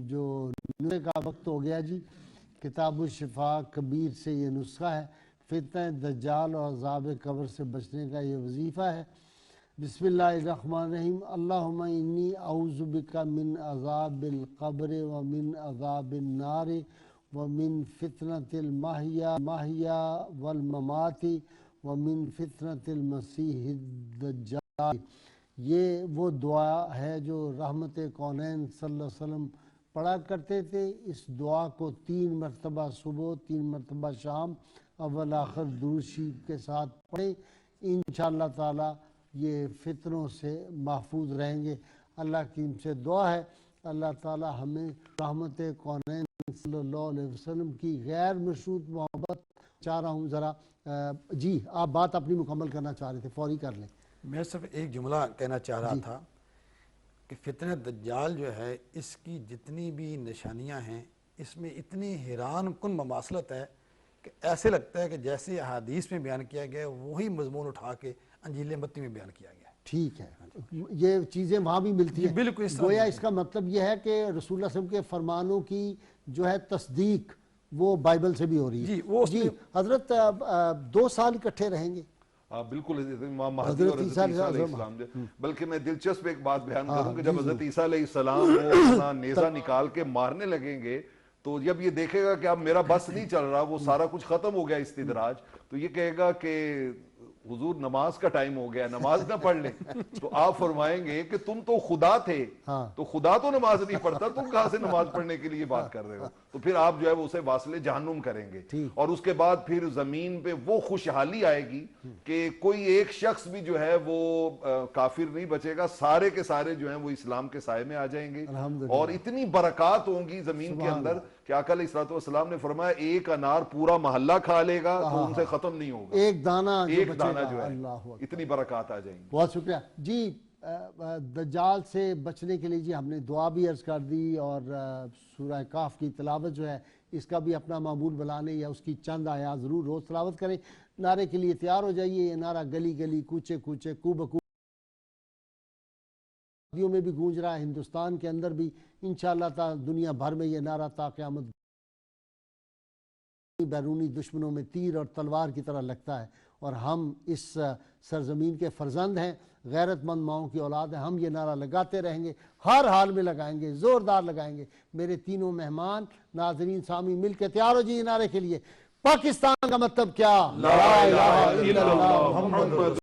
جو نسخے کا وقت ہو گیا جی. کتاب الشفا کبیر سے یہ نسخہ ہے. فتنہ دجال اور عذاب قبر سے بچنے کا یہ وظیفہ ہے. بسم اللہ الرحمن الرحیم. اللہم انی اعوذ بک من عذاب القبر ومن عذاب النار ومن فتنة المحیا والممات ومن فتنة المسیح الدجال. یہ وہ دعا ہے جو رحمت کونین صلی اللہ علیہ وسلم پڑھا کرتے تھے. اس دعا کو 3 مرتبہ صبح 3 مرتبہ شام اول آخر درود شریف کے ساتھ پڑھیں. انشاءاللہ تعالی یہ فتنوں سے محفوظ رہیں گے. اللہ کی ان سے دعا ہے اللہ تعالی ہمیں رحمت کونین صلی اللہ علیہ وسلم کی غیر مشروط محبت. چاہ رہا ہوں ذرا جی آپ بات اپنی مکمل کرنا چاہ رہے تھے، فوری کر لیں. میں صرف ایک جملہ کہنا چاہ رہا تھا کہ فتنہ دجال جو ہے اس کی جتنی بھی نشانیاں ہیں اس میں اتنی حیران کن مماثلت ہے کہ ایسے لگتا ہے کہ جیسے احادیث میں بیان کیا گیا وہی مضمون اٹھا کے انجیل متی میں بیان کیا گیا. ٹھیک ہے، یہ چیزیں وہاں بھی ملتی ہیں. بالکل گویا اس کا مطلب یہ ہے کہ رسول اللہ صلی اللہ علیہ وسلم کے فرمانوں کی جو ہے تصدیق وہ بائبل سے بھی ہو رہی ہے. جی حضرت 2 سال اکٹھے رہیں گے. بالکل امام مہدی اور حضرت عیسیٰ علیہ السلام. بلکہ میں دلچسپ ایک بات بیان کروں کہ جب حضرت عیسیٰ علیہ السلام وہ اپنا نیزہ نکال کے مارنے لگیں گے تو جب یہ دیکھے گا کہ اب میرا بس نہیں چل رہا، وہ سارا کچھ ختم ہو گیا استدراج، تو یہ کہے گا کہ حضور نماز کا ٹائم ہو گیا، نماز نہ پڑھ لیں. تو آپ فرمائیں گے کہ تم تو خدا تھے، تو خدا تو نماز نہیں پڑھتا، تم کہاں سے نماز پڑھنے کے لیے بات کر رہے ہو. تو پھر آپ جو ہے اسے واصل جہنم کریں گے. اور اس کے بعد پھر زمین پہ وہ خوشحالی آئے گی کہ کوئی ایک شخص بھی جو ہے وہ کافر نہیں بچے گا، سارے کے سارے جو ہیں وہ اسلام کے سائے میں آ جائیں گے. اور اتنی برکات ہوں گی زمین کے اندر کہ آقا علیہ السلام نے فرمایا ایک انار پورا محلہ کھا لے گا تو ان سے ختم نہیں ہوگا. ایک دانہ جو ہے اتنی برکات آ جائیں گی. بہت شکریہ جی. دجال سے بچنے کے لیے جی ہم نے دعا بھی عرض کر دی اور سورہ کاف کی تلاوت جو ہے اس کا بھی اپنا معمول بنانے یا اس کی چند آیات ضرور روز تلاوت کریں. نعرے کے لیے تیار ہو جائیے. یہ نعرہ گلی گلی کوچے کوچے کو بکو میں بھی گونج رہا ہے، ہندوستان کے اندر بھی انشاءاللہ تعالی دنیا بھر میں یہ نعرہ تا قیامت بیرونی دشمنوں میں تیر اور تلوار کی طرح لگتا ہے. اور ہم اس سرزمین کے فرزند ہیں، غیرت مند ماؤں کی اولاد ہیں. ہم یہ نعرہ لگاتے رہیں گے، ہر حال میں لگائیں گے، زوردار لگائیں گے. میرے تینوں مہمان ناظرین سامی مل کے تیار ہو جی نعرے کے لیے. پاکستان کا مطلب کیا؟ لا الہ الا اللہ محمد